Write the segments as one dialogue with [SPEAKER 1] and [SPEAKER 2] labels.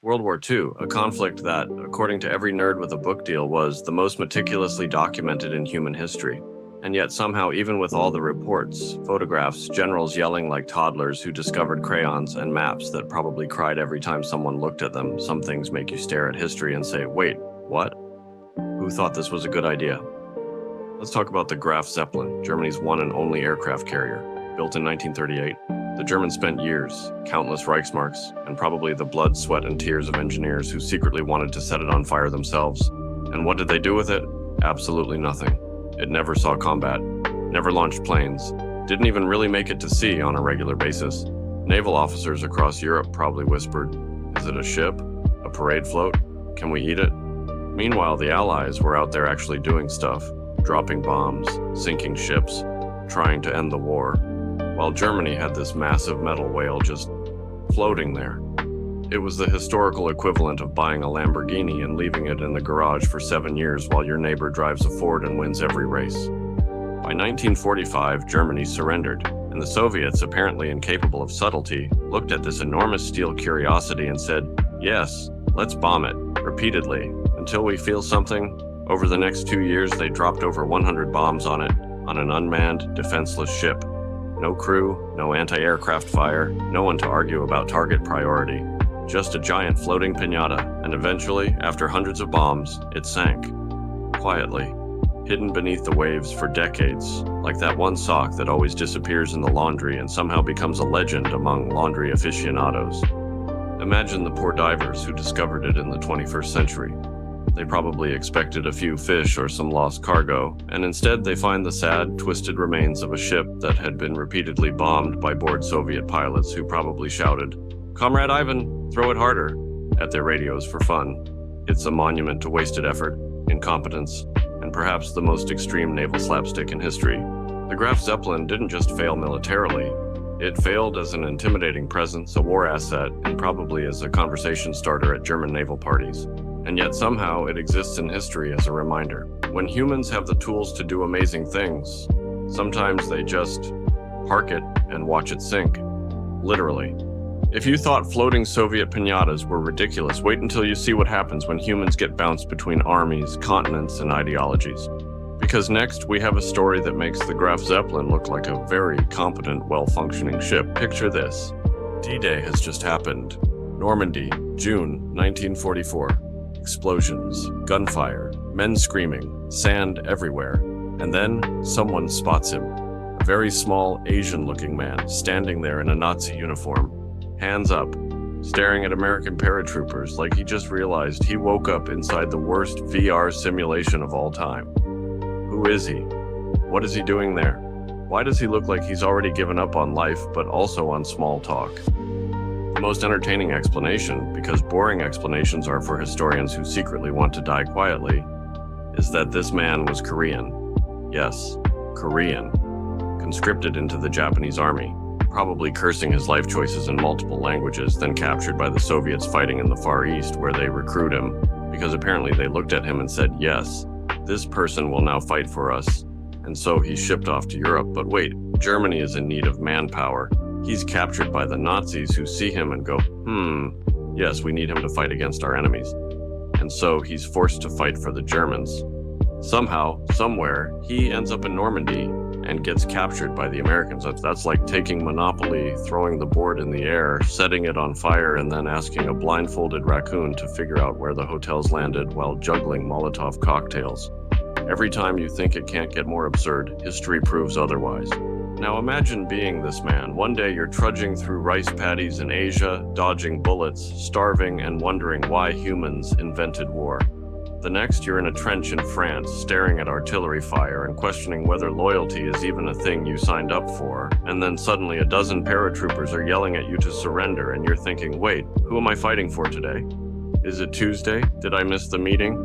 [SPEAKER 1] World War II, a conflict that, according to every nerd with a book deal, was the most meticulously documented in human history. And yet somehow, even with all the reports, photographs, generals yelling like toddlers who discovered crayons, and maps that probably cried every time someone looked at them, some things make you stare at history and say, wait, what? Who thought this was a good idea? Let's talk about the Graf Zeppelin, Germany's one and only aircraft carrier. Built in 1938, the Germans spent years, countless Reichsmarks, and probably the blood, sweat, and tears of engineers who secretly wanted to set it on fire themselves. And what did they do with it? Absolutely nothing. It never saw combat, never launched planes, didn't even really make it to sea on a regular basis. Naval officers across Europe probably whispered, "Is it a ship? A parade float? Can we eat it?" Meanwhile, the Allies were out there actually doing stuff, dropping bombs, sinking ships, trying to end the war, while Germany had this massive metal whale just floating there. It was the historical equivalent of buying a Lamborghini and leaving it in the garage for 7 years while your neighbor drives a Ford and wins every race. By 1945, Germany surrendered, and the Soviets, apparently incapable of subtlety, looked at this enormous steel curiosity and said, "Yes, let's bomb it," repeatedly, until we feel something. Over the next 2 years, they dropped over 100 bombs on it, on an unmanned, defenseless ship. No crew, no anti-aircraft fire, no one to argue about target priority. Just a giant floating piñata, and eventually, after hundreds of bombs, it sank. Quietly, hidden beneath the waves for decades, like that one sock that always disappears in the laundry and somehow becomes a legend among laundry aficionados. Imagine the poor divers who discovered it in the 21st century. They probably expected a few fish or some lost cargo, and instead they find the sad, twisted remains of a ship that had been repeatedly bombed by bored Soviet pilots who probably shouted, "Comrade Ivan, throw it harder," at their radios for fun. It's a monument to wasted effort, incompetence, and perhaps the most extreme naval slapstick in history. The Graf Zeppelin didn't just fail militarily. It failed as an intimidating presence, a war asset, and probably as a conversation starter at German naval parties. And yet somehow it exists in history as a reminder. When humans have the tools to do amazing things, sometimes they just park it and watch it sink. Literally. If you thought floating Soviet piñatas were ridiculous, wait until you see what happens when humans get bounced between armies, continents, and ideologies. Because next, we have a story that makes the Graf Zeppelin look like a very competent, well-functioning ship. Picture this. D-Day has just happened. Normandy, June 1944. Explosions, gunfire, men screaming, sand everywhere. And then someone spots him. A very small, Asian-looking man standing there in a Nazi uniform, hands up, staring at American paratroopers like he just realized he woke up inside the worst VR simulation of all time. Who is he? What is he doing there? Why does he look like he's already given up on life, but also on small talk? The most entertaining explanation, because boring explanations are for historians who secretly want to die quietly, is that this man was Korean. Yes, Korean. Conscripted into the Japanese army, probably cursing his life choices in multiple languages, then captured by the Soviets fighting in the Far East, where they recruit him, because apparently they looked at him and said, "Yes, this person will now fight for us." And so he's shipped off to Europe. But wait, Germany is in need of manpower. He's captured by the Nazis who see him and go, yes, we need him to fight against our enemies. And so he's forced to fight for the Germans. Somehow, somewhere, he ends up in Normandy and gets captured by the Americans. That's like taking Monopoly, throwing the board in the air, setting it on fire, and then asking a blindfolded raccoon to figure out where the hotels landed while juggling Molotov cocktails. Every time you think it can't get more absurd, history proves otherwise. Now imagine being this man. One day you're trudging through rice paddies in Asia, dodging bullets, starving, and wondering why humans invented war. The next, you're in a trench in France, staring at artillery fire and questioning whether loyalty is even a thing you signed up for. And then suddenly a dozen paratroopers are yelling at you to surrender, and you're thinking, wait, who am I fighting for today? Is it Tuesday? Did I miss the meeting?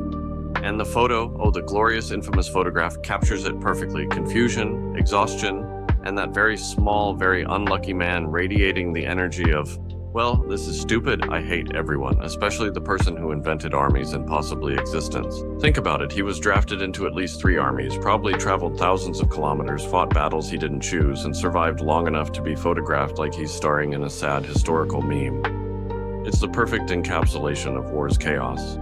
[SPEAKER 1] And the photo, the glorious, infamous photograph, captures it perfectly. Confusion, exhaustion, and that very small, very unlucky man radiating the energy of, well, this is stupid, I hate everyone, especially the person who invented armies and possibly existence. Think about it, he was drafted into at least 3 armies, probably traveled thousands of kilometers, fought battles he didn't choose, and survived long enough to be photographed like he's starring in a sad historical meme. It's the perfect encapsulation of war's chaos.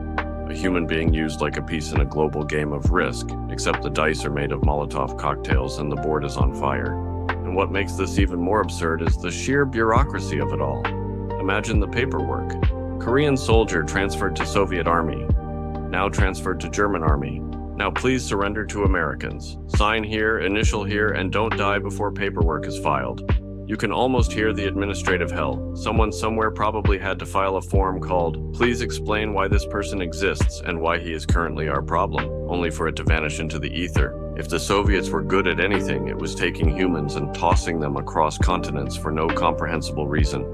[SPEAKER 1] A human being used like a piece in a global game of Risk, except the dice are made of Molotov cocktails and the board is on fire. And what makes this even more absurd is the sheer bureaucracy of it all. Imagine the paperwork. Korean soldier transferred to Soviet army, now transferred to German army. Now please surrender to Americans. Sign here, initial here, and don't die before paperwork is filed. You can almost hear the administrative hell. Someone somewhere probably had to file a form called, "Please explain why this person exists and why he is currently our problem," only for it to vanish into the ether. If the Soviets were good at anything, it was taking humans and tossing them across continents for no comprehensible reason.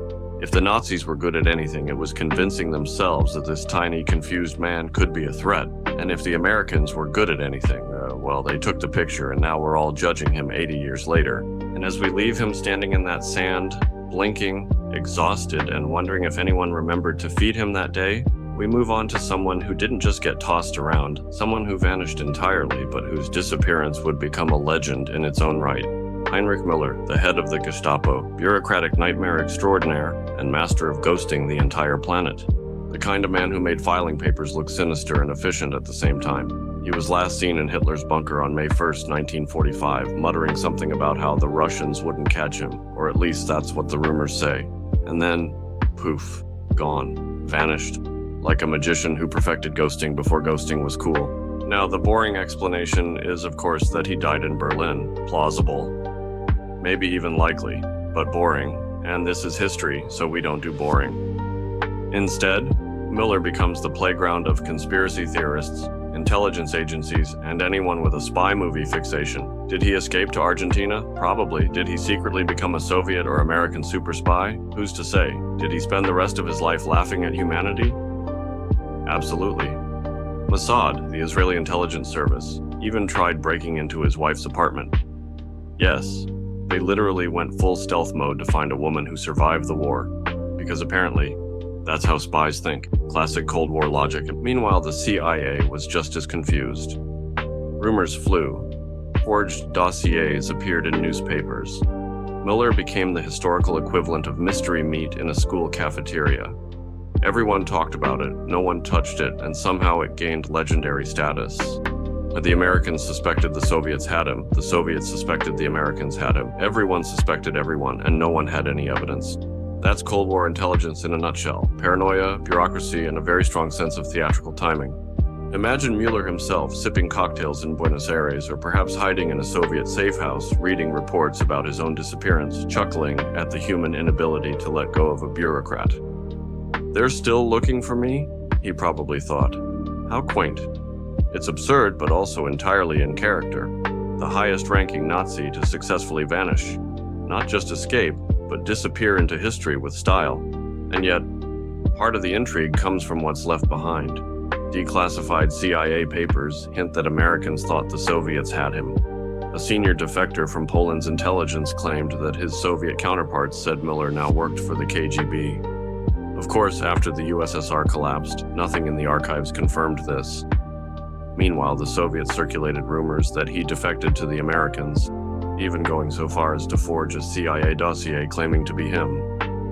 [SPEAKER 1] If the Nazis were good at anything, it was convincing themselves that this tiny, confused man could be a threat. And if the Americans were good at anything, well, they took the picture and now we're all judging him 80 years later. And as we leave him standing in that sand, blinking, exhausted, and wondering if anyone remembered to feed him that day, we move on to someone who didn't just get tossed around, someone who vanished entirely, but whose disappearance would become a legend in its own right. Heinrich Müller, the head of the Gestapo, bureaucratic nightmare extraordinaire, and master of ghosting the entire planet. The kind of man who made filing papers look sinister and efficient at the same time. He was last seen in Hitler's bunker on May 1st, 1945, muttering something about how the Russians wouldn't catch him, or at least that's what the rumors say. And then, poof, gone, vanished, like a magician who perfected ghosting before ghosting was cool. Now, the boring explanation is, of course, that he died in Berlin. Plausible. Maybe even likely, but boring. And this is history, so we don't do boring. Instead, Müller becomes the playground of conspiracy theorists, intelligence agencies, and anyone with a spy movie fixation. Did he escape to Argentina? Probably. Did he secretly become a Soviet or American super spy? Who's to say? Did he spend the rest of his life laughing at humanity? Absolutely. Mossad, the Israeli intelligence service, even tried breaking into his wife's apartment. Yes, they literally went full stealth mode to find a woman who survived the war, because apparently, that's how spies think. Classic Cold War logic. Meanwhile, the CIA was just as confused. Rumors flew. Forged dossiers appeared in newspapers. Müller became the historical equivalent of mystery meat in a school cafeteria. Everyone talked about it, no one touched it, and somehow it gained legendary status. The Americans suspected the Soviets had him. The Soviets suspected the Americans had him. Everyone suspected everyone, and no one had any evidence. That's Cold War intelligence in a nutshell. Paranoia, bureaucracy, and a very strong sense of theatrical timing. Imagine Müller himself sipping cocktails in Buenos Aires, or perhaps hiding in a Soviet safe house, reading reports about his own disappearance, chuckling at the human inability to let go of a bureaucrat. "They're still looking for me?" he probably thought. How quaint. It's absurd, but also entirely in character. The highest-ranking Nazi to successfully vanish. Not just escape, but disappear into history with style. And yet, part of the intrigue comes from what's left behind. Declassified CIA papers hint that Americans thought the Soviets had him. A senior defector from Poland's intelligence claimed that his Soviet counterparts said Müller now worked for the KGB. Of course, after the USSR collapsed, nothing in the archives confirmed this. Meanwhile, the Soviets circulated rumors that he defected to the Americans, even going so far as to forge a CIA dossier claiming to be him.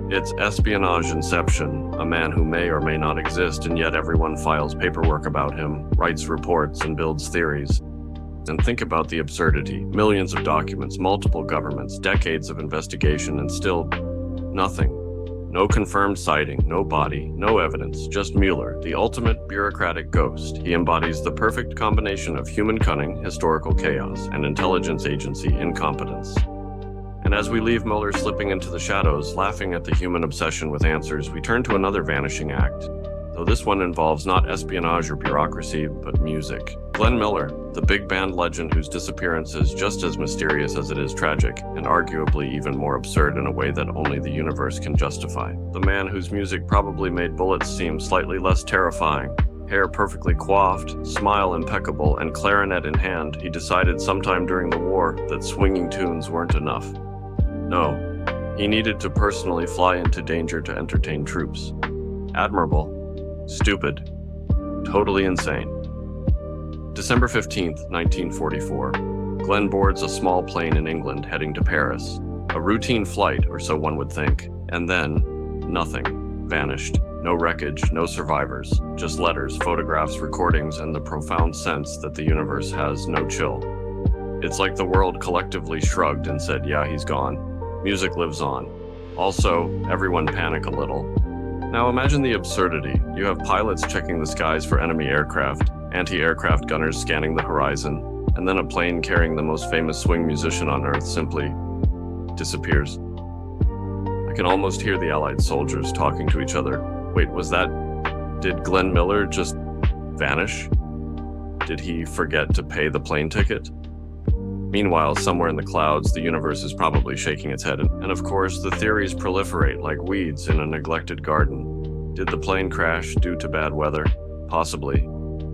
[SPEAKER 1] It's espionage inception, a man who may or may not exist, and yet everyone files paperwork about him, writes reports, and builds theories. And think about the absurdity. Millions of documents, multiple governments, decades of investigation, and still nothing. No confirmed sighting, no body, no evidence, just Müller, the ultimate bureaucratic ghost. He embodies the perfect combination of human cunning, historical chaos, and intelligence agency incompetence. And as we leave Müller slipping into the shadows, laughing at the human obsession with answers, we turn to another vanishing act. Though this one involves not espionage or bureaucracy, but music. Glenn Miller, the big band legend whose disappearance is just as mysterious as it is tragic, and arguably even more absurd in a way that only the universe can justify. The man whose music probably made bullets seem slightly less terrifying. Hair perfectly coiffed, smile impeccable, and clarinet in hand, he decided sometime during the war that swinging tunes weren't enough. No, he needed to personally fly into danger to entertain troops. Admirable. Stupid. Totally insane. December 15th, 1944. Glenn boards a small plane in England heading to Paris. A routine flight, or so one would think. And then, nothing. Vanished. no wreckage, no survivors, just letters, photographs, recordings, and the profound sense that the universe has no chill. It's like the world collectively shrugged and said, yeah, he's gone. Music lives on. Also, everyone panic a little. Now imagine the absurdity. You have pilots checking the skies for enemy aircraft, anti-aircraft gunners scanning the horizon, and then a plane carrying the most famous swing musician on Earth simply disappears. I can almost hear the Allied soldiers talking to each other. Wait, did Glenn Miller just vanish? Did he forget to pay the plane ticket? Meanwhile, somewhere in the clouds, the universe is probably shaking its head. And of course, the theories proliferate like weeds in a neglected garden. Did the plane crash due to bad weather? Possibly.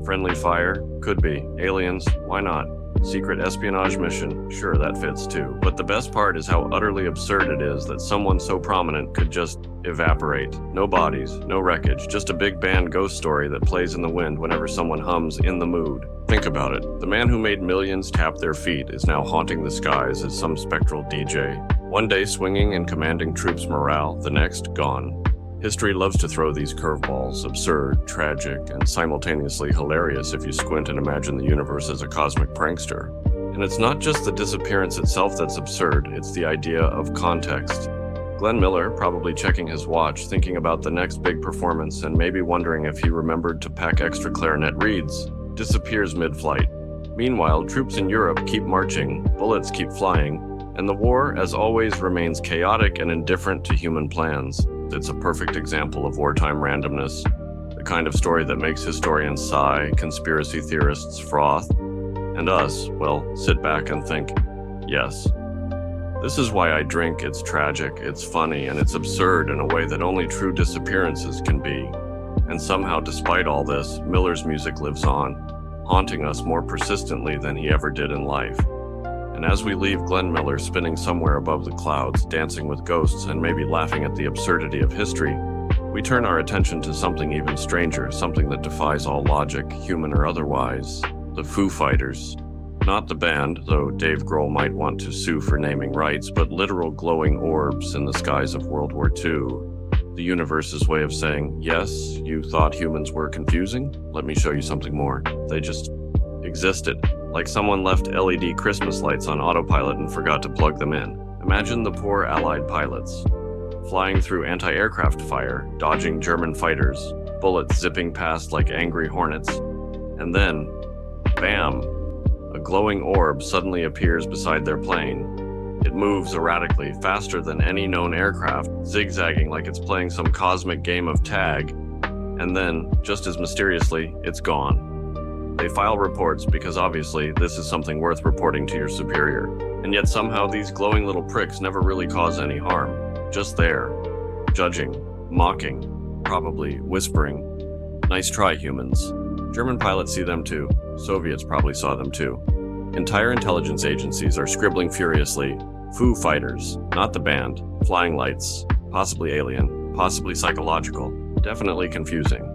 [SPEAKER 1] Friendly fire? Could be. Aliens? Why not? Secret espionage mission? Sure, that fits too. But the best part is how utterly absurd it is that someone so prominent could just evaporate. No bodies, no wreckage, just a big band ghost story that plays in the wind whenever someone hums In the Mood. Think about it. The man who made millions tap their feet is now haunting the skies as some spectral DJ. One day swinging and commanding troops' morale, the next gone. History loves to throw these curveballs, absurd, tragic, and simultaneously hilarious if you squint and imagine the universe as a cosmic prankster. And it's not just the disappearance itself that's absurd, it's the idea of context. Glenn Miller, probably checking his watch, thinking about the next big performance and maybe wondering if he remembered to pack extra clarinet reeds, disappears mid-flight. Meanwhile, troops in Europe keep marching, bullets keep flying, and the war, as always, remains chaotic and indifferent to human plans. It's a perfect example of wartime randomness, the kind of story that makes historians sigh, conspiracy theorists froth, and us, well, sit back and think, yes. This is why I drink. It's tragic, it's funny, and it's absurd in a way that only true disappearances can be. And somehow, despite all this, Miller's music lives on, haunting us more persistently than he ever did in life. And as we leave Glenn Miller spinning somewhere above the clouds, dancing with ghosts and maybe laughing at the absurdity of history, we turn our attention to something even stranger, something that defies all logic, human or otherwise. The Foo Fighters. Not the band, though Dave Grohl might want to sue for naming rights, but literal glowing orbs in the skies of World War II. The universe's way of saying, yes, you thought humans were confusing? Let me show you something more. They just existed. Like someone left LED Christmas lights on autopilot and forgot to plug them in. Imagine the poor Allied pilots, flying through anti-aircraft fire, dodging German fighters, bullets zipping past like angry hornets, and then, bam, a glowing orb suddenly appears beside their plane. It moves erratically, faster than any known aircraft, zigzagging like it's playing some cosmic game of tag, and then, just as mysteriously, it's gone. They file reports because obviously this is something worth reporting to your superior. And yet somehow these glowing little pricks never really cause any harm. Just there, judging, mocking, probably whispering, "Nice try, humans." German pilots see them too. Soviets probably saw them too. Entire intelligence agencies are scribbling furiously, Foo Fighters, not the band, flying lights, possibly alien, possibly psychological, definitely confusing.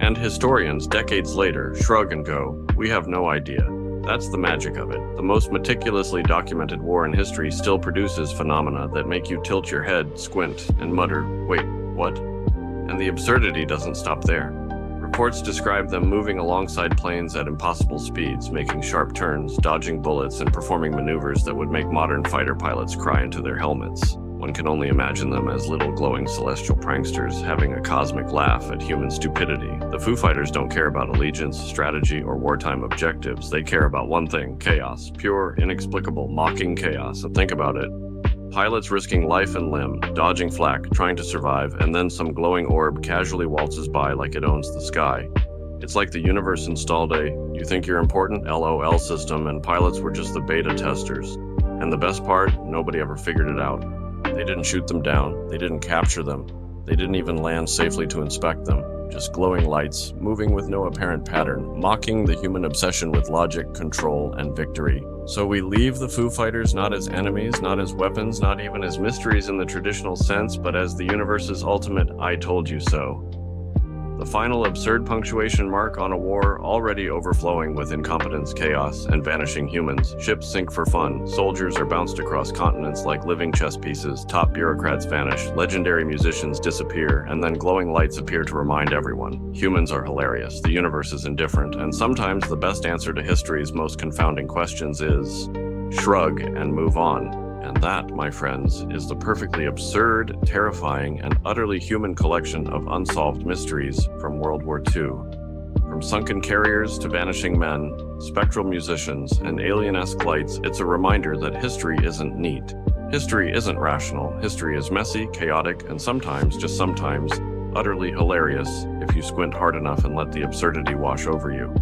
[SPEAKER 1] And historians, decades later, shrug and go, we have no idea. That's the magic of it. The most meticulously documented war in history still produces phenomena that make you tilt your head, squint, and mutter, wait, what? And the absurdity doesn't stop there. Reports describe them moving alongside planes at impossible speeds, making sharp turns, dodging bullets, and performing maneuvers that would make modern fighter pilots cry into their helmets. One can only imagine them as little glowing celestial pranksters having a cosmic laugh at human stupidity. The Foo Fighters don't care about allegiance, strategy, or wartime objectives. They care about one thing, chaos. Pure, inexplicable, mocking chaos. And think about it. Pilots risking life and limb, dodging flak, trying to survive, and then some glowing orb casually waltzes by like it owns the sky. It's like the universe installed a "you think you're important" LOL system, and pilots were just the beta testers. And the best part, nobody ever figured it out. They didn't shoot them down, they didn't capture them, they didn't even land safely to inspect them. Just glowing lights, moving with no apparent pattern, mocking the human obsession with logic, control, and victory. So we leave the Foo Fighters not as enemies, not as weapons, not even as mysteries in the traditional sense, but as the universe's ultimate "I told you so." The final absurd punctuation mark on a war already overflowing with incompetence, chaos, and vanishing humans. Ships sink for fun, soldiers are bounced across continents like living chess pieces, top bureaucrats vanish, legendary musicians disappear, and then glowing lights appear to remind everyone. Humans are hilarious, the universe is indifferent, and sometimes the best answer to history's most confounding questions is shrug and move on. And that, my friends, is the perfectly absurd, terrifying, and utterly human collection of unsolved mysteries from World War II. From sunken carriers to vanishing men, spectral musicians, and alien-esque lights, it's a reminder that history isn't neat. History isn't rational. History is messy, chaotic, and sometimes, just sometimes, utterly hilarious if you squint hard enough and let the absurdity wash over you.